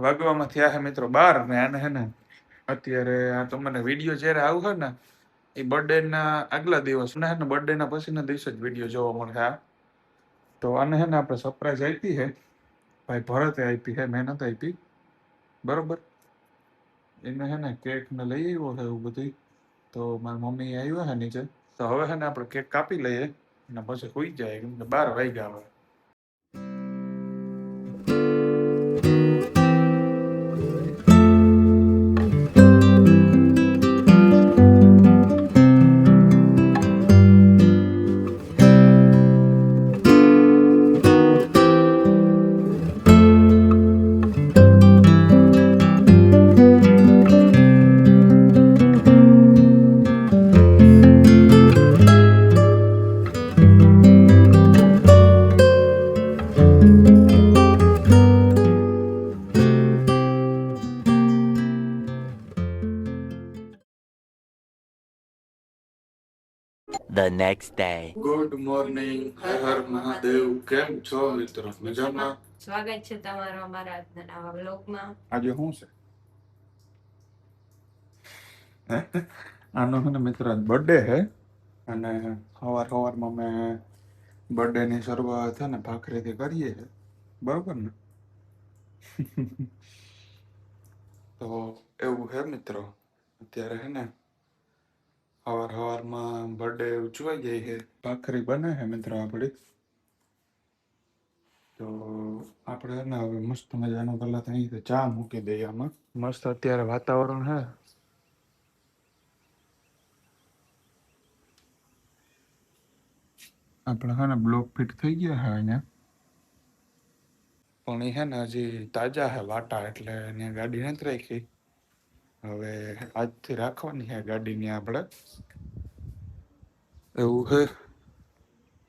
વાગવામાં થયા છે મિત્રો 12 ને આને હે ને અત્યારે આ તમને વિડીયો જ્યારે આવશે ને એ બર્થડે ના આગલા દિવસ ને બર્થડે ના પછીના દિવસે જ વિડીયો જોવા મળશે આ. તો આને હે ને આપણે સરપ્રાઈઝ આપી છે ભાઈ ભરતે આપી છે, મેં નથી આપી બરોબર. એને હે ને કેક ને લઈ આવ્યો છે એવું બધું. તો મારી મમ્મી આવ્યા છે નીચે, તો હવે હે ને આપણે કેક કાપી લઈએ અને પછી સુઈ જાય કેમ કે 12 વાગ્યા હવે. The next day. Good morning, Har Har Mahadev. કેમ છો મિત્રો? મજામાં? સ્વાગત છે તમારો અમારા આજના નવા વ્લોગમાં. આજે શું છે? આનો હે ને મિત્રો આજ બર્થડે છે અને સવારમાં મેં બર્થડે ની શરૂઆત છે ને ભાખરીથી કરીએ છે બરોબર ને. તો એવું છે મિત્રો, અત્યારે હે ને સવારમાં બર્થડે ઉજવાઈ જાય છે, ભાખરી બને છે મિત્રો આપણી. તો આપણે હે ને હવે મસ્ત મજાનો પેલા તો અહીં ચા મૂકી દઈએ આમાં. મસ્ત અત્યારે વાતાવરણ છે. આપણે હે ને બ્લોક ફિટ થઈ ગયા છે અહીંયા, પણ એ હે ને હજી તાજા છે વાટા, એટલે એને ગાડી નથી રાખી. હવે આજથી રાખવાની છે ગાડીની આપણે, એવું છે.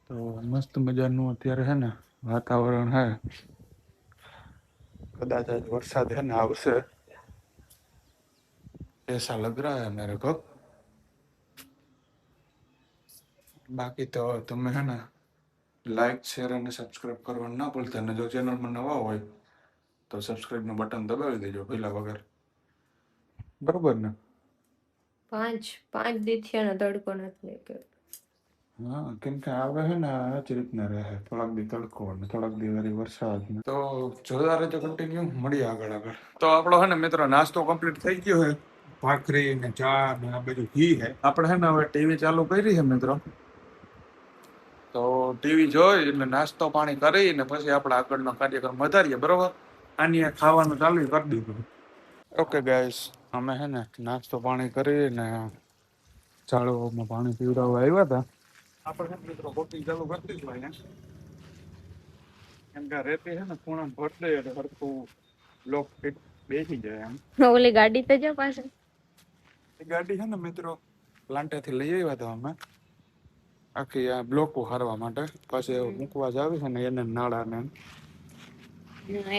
તો મસ્ત મજાનું અત્યારે છે ને વાતાવરણ છે. કદાચ આજ વરસાદ છે ને આવશે, ऐसा लग रहा है मेरे को. બાકી તો તમે હે ને લાઈક શેર અને સબસ્ક્રાઇબ કરવાનું ના ભૂલતા, અને જો ચેનલમાં નવા હોય તો સબસ્ક્રાઇબનું બટન દબાવી દેજો પહેલા વગર, બરોબર ને? પાંચ દીથિયાનો તડકો નથી નીકળ્યો. હા, કેમ કે આવે છે ને આ જ રીતના રહે, થોડાક દી તડકો ને થોડાક દી વળી વરસાદ. તો જોતા રહેજો કન્ટિન્યુ, મળીએ આગળ. તો આપણો હે ને મિત્રો નાસ્તો કમ્પ્લીટ થઈ ગયો છે, ભાખરી ને ચા ને આ બધું ઘી છે. આપણે હે ને હવે ટીવી ચાલુ કરી છે મિત્રો, તો ટીવી જોઈ એટલે નાસ્તો પાણી કરી ને પછી આપણે આગળનો કાર્યક્રમ વધારીએ બરોબર. આની ખાવાનું ચાલુ કરી દીધું. ઓકે ગાઈસ, અમે હે ને નાસ્તો પાણી કરી ને ચાળોમાં પાણી પીવડાવવા આવ્યા હતા. આપણે મિત્રો બોટિંગ ચાલુ કરી દીધું અહીંયા, કેમ કે રેતી છે ને ખૂણા ભરતે એટલે સરખું લોક ફિટ બેસી જાય એમ. ઓલી ગાડી તો જો પાસે એ ગાડી છે ને મિત્રો પ્લાન્ટેથી લઈ આવ્યા હતા અમે, આખી આ બ્લોકો હારવા માટે. પછી મૂકવા જ આવી છે ને એને નાળા ને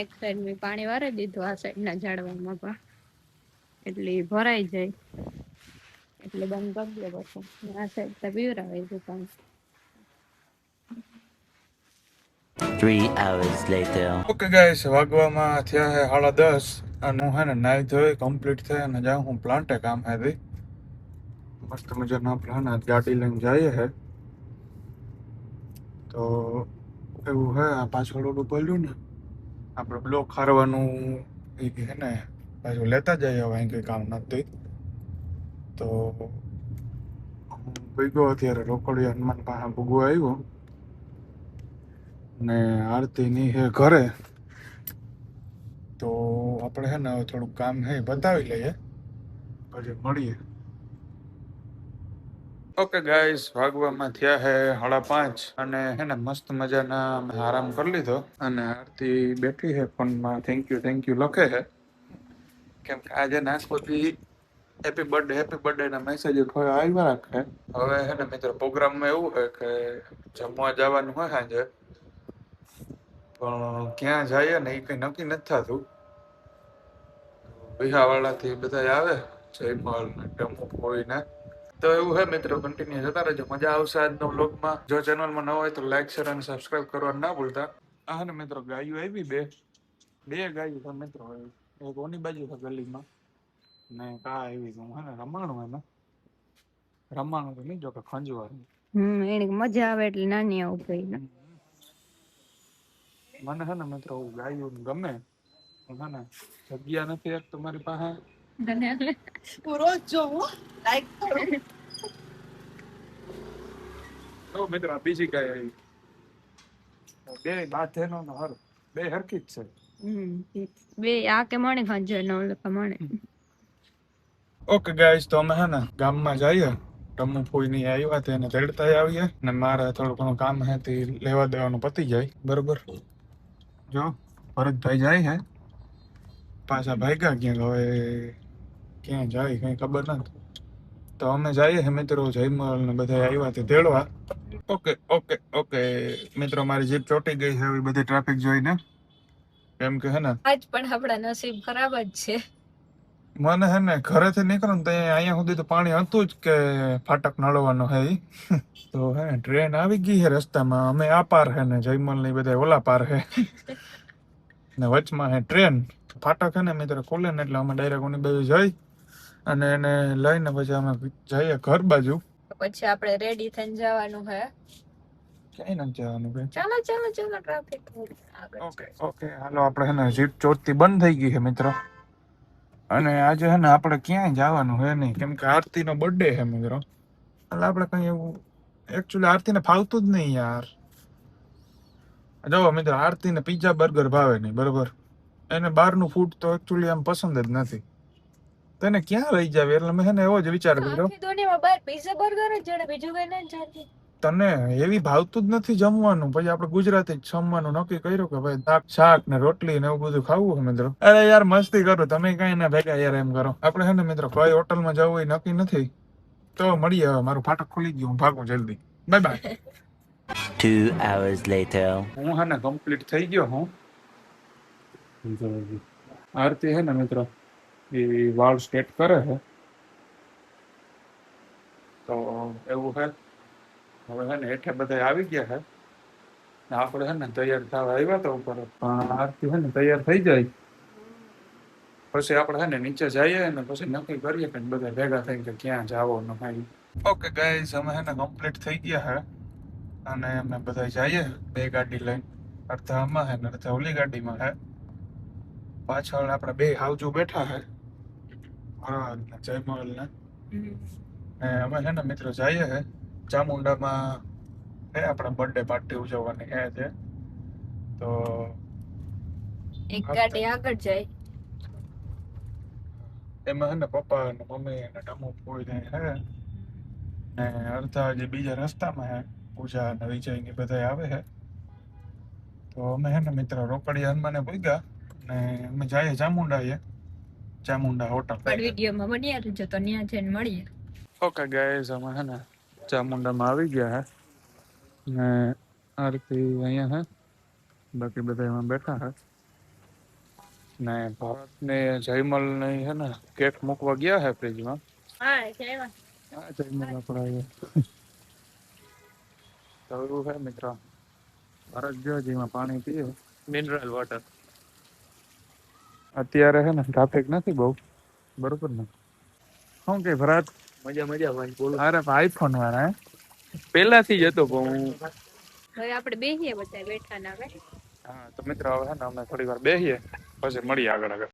એક સાઈડ મેં પાણી વારી દીધું, આ સાઈડ ના ઝાડવામાં પણ, એટલે ભરાઈ જાય એટલે બંધ કરી દે. પછી આ સાઈડ તો પીવરાવાય છે પાણી. 3 hours later. ઓકે ગાઈસ, વાગવામાં થયા છે 10:30 અને હું હે ને નાઈ ધોઈ કમ્પ્લીટ થઈ અને જાઉં હું પ્લાન્ટે કામ હતી. મસ્ત મજાના આપણે ગાડી લઈને જઈએ છે. તો એવું હે, આ પાછળ ઓલું બોલ્યું ને આપણે બ્લોક હારવાનું એ હે ને પાછું લેતા જઈએ. હવે અહીં કંઈ કામ નથી. તો હું ભેગો અત્યારે રોકડિયા હનુમાન પાસે ભૂગવા આવ્યો ને આરતીની હે ઘરે. તો આપણે હે ને થોડુંક કામ હે બતાવી લઈએ પછી મળીએ. ઓકે ગાઈસ, વાગવામાં થયા હે 5:30 અને હે ને મસ્ત મજાના અમે આરામ કરી લીધો અને આરતી બેઠી છે ફોનમાં થેન્ક યુ લખે છે, કેમ કે આજે નાશપતિ હેપી બર્થડે ના મેસેજ આવ્યા રાખે. હવે હે ને મિત્રો પ્રોગ્રામમાં એવું છે કે જમવા જવાનું હોય સાંજે, પણ ક્યાં જઈએ ને એ કઈ નક્કી નથી થતું. વિહાવાળાથી બધા આવે, જયપાલ ને ટમુ કોઈ ને. તો એવું હે મિત્રો, કન્ટિન્યુ જતા રહેજો, મજા આવશે આજનો વ્લોગમાં. જો ચેનલમાં ન હોય તો લાઈક શેર અને સબસ્ક્રાઇબ કરવાનું ના ભૂલતા. હા ને મિત્રો ગાયું આવી બે બે ગાયું છે મિત્રો. એક ઓની બાજુ છે ગલીમાં ને કા એવી છે હે ને રમાણું એમાં રમાણું તો નહીં જો કે ખંજવાનું. એને મજા આવે એટલે નાની આવું કઈ મને છે ને મિત્રો ગાયું ગમે હે ને જગ્યા નથી એક તમારી પાસે. હું રોજ જોઉં લાઈક તો મિત્રો આ બીજી ગાય આવી. બે બાથે નો હર બે હરખી જ છે. બે આ કે મણે ખાંજે નો લકા મણે. ઓકે ગાઈસ તો અમે હે ને ગામમાં જઈએ. ટમુ ફોઈ ની આવ્યા તે એને તેડતા આવીએ ને મારે થોડું ઘણું કામ હે તે લેવા દેવાનું પતી જાય બરોબર. જો ભરતભાઈ જાય હે પાછા ભાગ્યા ક્યાંક હવે ક્યાં જાય કઈ ખબર નથી. તો અમે જઈએ હે મિત્રો જયમલ ને બધા આવ્યા તે તેડવા. ઓકે ઓકે ઓકે મિત્રો મારી જીપ ચોટી ગઈ છે એવી બધી ટ્રાફિક જોઈને. કેમ કે હે ને આજ પણ આપણા નસીબ ખરાબ જ છે. મને હે ને ઘરેથી નીકળું ને તો અહીંયા સુધી તો પાણી હતું જ કે ફાટક નળવાનો હે ઈ. તો હે ને ટ્રેન આવી ગઈ છે રસ્તામાં. અમે આ પાર હે ને જયમલ ની બધા ઓલા પાર હે ને વચમાં હે ટ્રેન. ફાટક હે ને મિત્રો ખોલે ને એટલે અમે ડાયરેક્ટ ઓની બાજુ જઈ અને એને લઈને પછી અમે જઈએ ઘર બાજુ. પછી આપણે રેડી થઈને જવાનું હે. ક્યાંય નથી જવાનું ભાઈ. ચાલો ચાલો ચાલો ટ્રાફિક ઓકે ઓકે હાલો આપણે હે ને જીપ ચોટતી બંધ થઈ ગઈ છે મિત્રો. અને આજે હે ને આપણે ક્યાંય જવાનું હે નહીં કેમ કે આરતી નો બર્થડે છે મિત્રો. એટલે આપણે કઈ એવું એકચ્યુઅલી આરતી ને ફાવતું જ નહીં યાર. જો મિત્રો આરતી ને પિઝા બર્ગર ભાવે નહીં બરોબર. એને બહારનું ફૂડ તો એકચ્યુઅલી આમ પસંદ જ નથી. તને ક્યાં લઈ જાવ એટલે મેં હે ને એવો જ વિચાર કર્યો. આખી દુનિયામાં બહાર પિઝા બર્ગર જ જડે બીજું કઈ નથી જાતી. તને એવી ભાવતું જ નથી જમવાનું પછી આપણે ગુજરાતી જ જમવાનું નક્કી કર્યું કે ભાઈ દાળ શાક ને રોટલી ને એવું બધું ખાવું છે મિત્રો. અરે યાર મસ્તી કરો તમે કઈ ના ભેગા યાર એમ કરો. આપણે છે ને મિત્રો કઈ હોટલમાં જવું એ નક્કી નથી. તો મળીએ હવે મારું ફાટક ખુલી ગયું હું ભાગું જલ્દી. Bye bye. 2 hours later. હું હે ને કમ્પ્લીટ થઈ ગયો હું. આરતી હે ને મિત્રો એ વાળ સ્ટેટ કરે છે તો એવું છે. હવે હે ને હેઠે બધા આવી ગયા છે ને આપણે હે ને તૈયાર થવા આવ્યા તો ઉપર પણ આરતી હે ને તૈયાર થઈ જાય પછી આપણે હે ને નીચે જઈએ ને પછી નક્કી કરીએ કે બધા ભેગા થઈને કે ક્યાં જાવો ન ખાઈ. ઓકે ગાઈસ અમે હે ને કમ્પ્લીટ થઈ ગયા છે અને અમે બધા જઈએ બે ગાડી લઈને. અડધા આમાં હે ને અડધા ઓલી ગાડીમાં હે. પાછળ આપણે બે હાવજુ બેઠા હે જયમલ ને અમે છે ને મિત્રો જઈએ હે ચામુંડામાં હે આપણા બર્થડે પાર્ટી ઉજવવાની હે છે. તો એક ગાડી આગળ જાય એમાં હે ને પપ્પા ને મમ્મી ને ટમુ ફોઈ ને હે ને અડધા જે બીજા રસ્તામાં હે પૂજા ને વિજય ને બધા આવે હે. તો અમે હે ને મિત્રો રોકડી હનુમાને પૂગ્યા ને અમે જઈએ ચામુંડા હોટલ. પણ વિડીયોમાં બન્યા રહેજો તો ત્યાં જઈને મળીએ. ઓકે ગાઈસ અમે હે ને ચામુંડામાં આવી ગયા હે ને આરતી અહીંયા હે બાકી બધા એમાં બેઠા હે ને ભરત ને જયમલ ને હે ને કેક મૂકવા ગયા હે ફ્રીજમાં. હા જયમલ આપણા તો એવું હે મિત્ર. ભરત જો જેમાં પાણી પીએ મિનરલ વોટર. અત્યારે હે ને ટ્રાફિક નથી બહુ બરોબર ને. શું કે ભરત મજા મજા ભાઈ બોલો. અરે આઈફોન વાળા હે પેલાથી જ હતો પણ હું હવે આપણે બેહીએ બધા બેઠા ના હવે. હા તો મિત્ર હવે હે ને અમે થોડી વાર બેસીએ પછી મળીએ આગળ.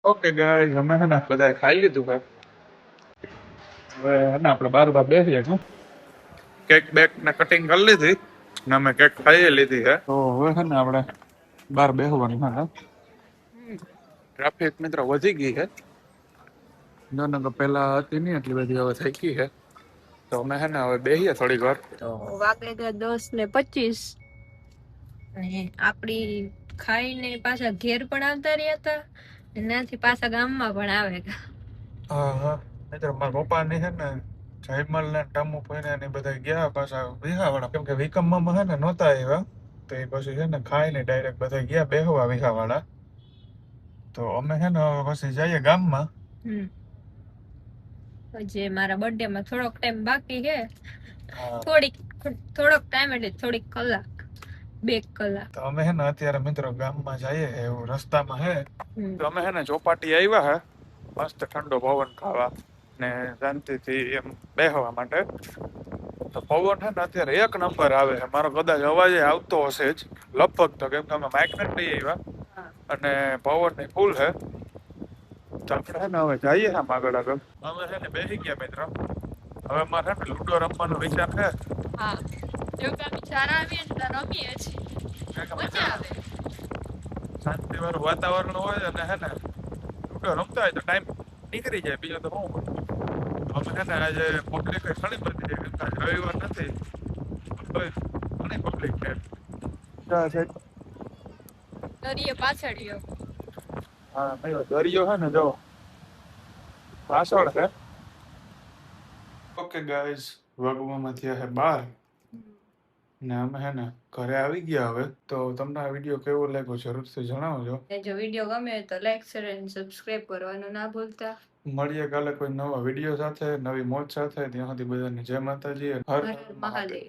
ઓકે ગાઈસ, અમે હે ને બધાએ ખાઈ લીધું છે. હવે હે ને આપણે બાર બેસીએ છું. કેક બેક ને કટિંગ કરી લીધી ને અમે કેક ખાઈ લીધી છે. તો હવે છે ને આપણે બહાર બેસવાનું છે. ટ્રાફિક મિત્રો વધી ગઈ છે. ન પેલા હતી નહીં એટલી બધી, હવે થઈ ગઈ છે. તો અમે છે ને હવે બેસીએ થોડીક વાર. તો વાગે ગયા 10:25 અને આપડી ખાઈને પાછા ઘેર પણ આવતા રહ્યા હતા, એનાથી પાછા ગામમાં પણ આવે ગયા. હા હા, મિત્રો મારા પપ્પા ની છે ને જયમલ ને ટામુ પૈને ને બધા ગયા પાછા વિહાવાળા, કેમ કે વિકમમાં છે ને નહોતા આવ્યા. તો એ પછી છે ને ખાઈને ડાયરેક્ટ બધા ગયા બેહવા વિહાવાળા. તો અમે છે ને હવે પછી જઈએ ગામમાં. જે મારા બર્થડે માં થોડોક ટાઈમ બાકી છે, હા. થોડોક ટાઈમ એટલે થોડીક કલાક, 2 કલાક. તો અમે છે ને અત્યારે મિત્રો ગામમાં જઈએ એવું રસ્તામાં હે. તો અમે છે ને ચોપાટી આવ્યા હે મસ્ત ઠંડો પવન ખાવા ને શાંતિથી એમ બેહવા માટે. તો પવન છે ને અત્યારે 1 નંબર આવે છે. મારો કદાચ અવાજ આવતો હશે જ લગભગ, તો કેમ કે અમે માઇક ને લઈ આવ્યા અને પવન ની ફૂલ છે. તો આપણે છે ને હવે જઈએ આમ આગળ આગળ. અમે છે ને બેસી ગયા મિત્રો. હવે મારે છે ને લૂડો રમવાનો વિચાર છે. હા, જો કે વિચાર આવે એટલે રમીએ છીએ, મજા આવે. શાંતિવાળું વાતાવરણ હોય અને છે ને લૂડો રમતા હોય તો ટાઈમ નીકળી જાય. બીજો તો શું અમે છે ને આજે પબ્લિક ઘણી બધી છે, કેમ કે આજે રવિવાર નથી. ઘણી પબ્લિક છે. દરિયે પાછળ ગયો. હા ભાઈ, દરિયો છે ને જો પાછળ છે. ઓકે ગાઈઝ, વાગવામાં થયા છે 12 ને અમે છે ને ઘરે આવી ગયા હવે. તો તમને આ વિડીયો કેવો લાગ્યો જરૂરથી જણાવજો. જો વિડીયો ગમે તો લાઈક, શેર અને સબસ્ક્રાઇબ કરવાનું ના ભૂલતા. મળીએ કાલે કોઈ નવા વિડીયો સાથે, નવી મોજ સાથે. ત્યાં સુધી બધાને જય માતાજી, હર હર મહાદેવ.